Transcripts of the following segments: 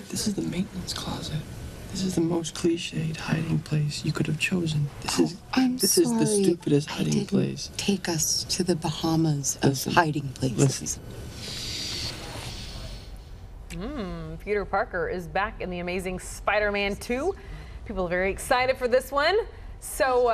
This is the maintenance closet. This is the most cliched hiding place you could have chosen. This is the stupidest hiding place. Take us to the Bahamas of hiding places. Peter Parker is back in The Amazing Spider-Man 2. People are very excited for this one. So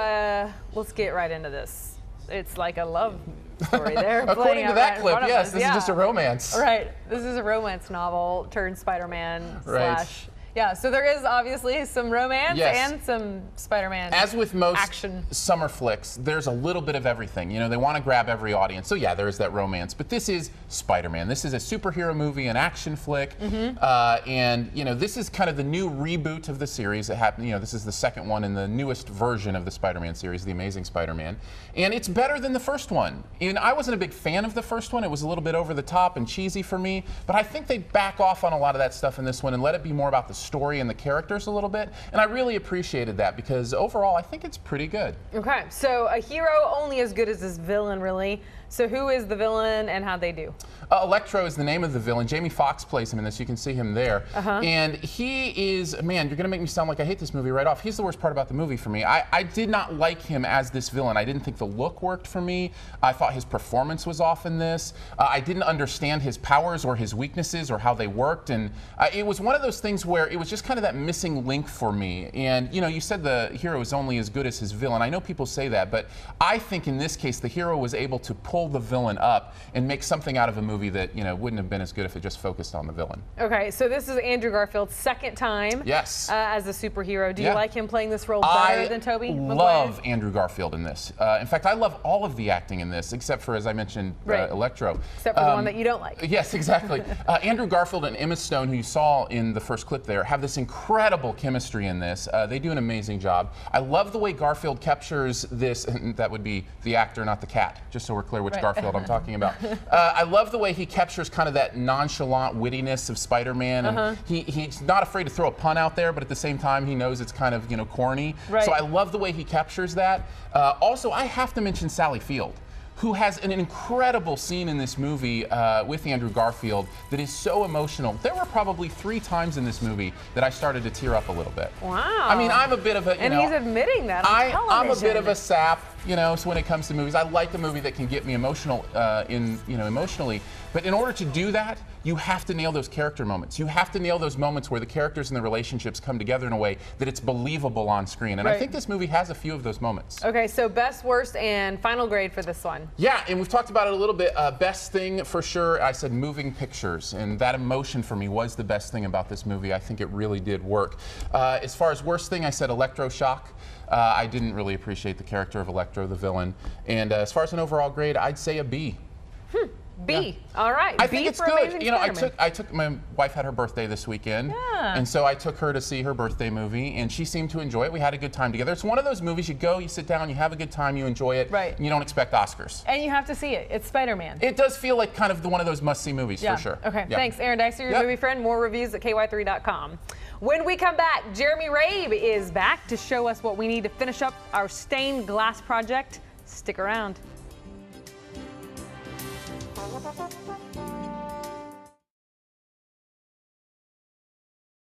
let's get right into this. It's like a love story there. According to that clip, yes, this is just a romance. Right. This is a romance novel turned Spider-Man Right. / Yeah, so there is obviously some romance and some Spider-Man As with most action. summer flicks, there's a little bit of everything. You know, they want to grab every audience. So yeah, there is that romance. But this is Spider-Man. This is a superhero movie, an action flick. And, you know, this is kind of the new reboot of the series. It happened, you know, this is the second one in the newest version of the Spider-Man series, The Amazing Spider-Man. And it's better than the first one. And I wasn't a big fan of the first one. It was a little bit over the top and cheesy for me. But I think they back off on a lot of that stuff in this one and let it be more about the story and the characters a little bit, and I really appreciated that because overall I think it's pretty good. Okay, so a hero only as good as his villain, really. So who is the villain and how'd they do? Electro is the name of the villain. Jamie Foxx plays him in this. You can see him there. And he is, man, you're going to make me sound like I hate this movie right off. He's the worst part about the movie for me. I did not like him as this villain. I didn't think the look worked for me. I thought his performance was off in this. I didn't understand his powers or his weaknesses or how they worked. And it was one of those things where it was just kind of that missing link for me. And, you know, you said the hero is only as good as his villain. I know people say that, but I think in this case the hero was able to pull the villain up and make something out of a movie that, you know, wouldn't have been as good if it just focused on the villain. Okay, so this is Andrew Garfield's second time as a superhero. Do you like him playing this role better than Tobey Maguire? I love Andrew Garfield in this. In fact, I love all of the acting in this, except for, as I mentioned, Electro. Except for the one that you don't like. Yes, exactly. Andrew Garfield and Emma Stone, who you saw in the first clip there, have this incredible chemistry in this. They do an amazing job. I love the way Garfield captures this, and that would be the actor, not the cat, just so we're clear which Garfield I'm talking about. I love the way he captures kind of that nonchalant wittiness of Spider-Man. And he's not afraid to throw a pun out there, but at the same time, he knows it's kind of, you know, corny. So I love the way he captures that. Also, I have to mention Sally Field, who has an incredible scene in this movie with Andrew Garfield that is so emotional. There were probably 3 times in this movie that I started to tear up a little bit. Wow. I mean, I'm a bit of a, and he's admitting that on television. I'm a bit of a sap, you know, so when it comes to movies. I like a movie that can get me emotional, emotionally. But in order to do that, you have to nail those character moments. You have to nail those moments where the characters and the relationships come together in a way that it's believable on screen. And I think this movie has a few of those moments. Okay, so best, worst, and final grade for this one. Yeah, and we've talked about it a little bit. Best thing for sure, I said moving pictures, and that emotion for me was the best thing about this movie. I think it really did work. As far as worst thing, I said electroshock. I didn't really appreciate the character of Electro, the villain. And as far as an overall grade, I'd say a B. B. All right. I think it's good. You know, I took my wife had her birthday this weekend, and so I took her to see her birthday movie, and she seemed to enjoy it. We had a good time together. It's one of those movies you go, you sit down, you have a good time, you enjoy it, and you don't expect Oscars. And you have to see it. It's Spider-Man. It does feel like kind of one of those must-see movies for sure. Okay. Thanks, Aaron Dyser, your movie friend. More reviews at ky3.com. When we come back, Jeremy Rabe is back to show us what we need to finish up our stained glass project. Stick around.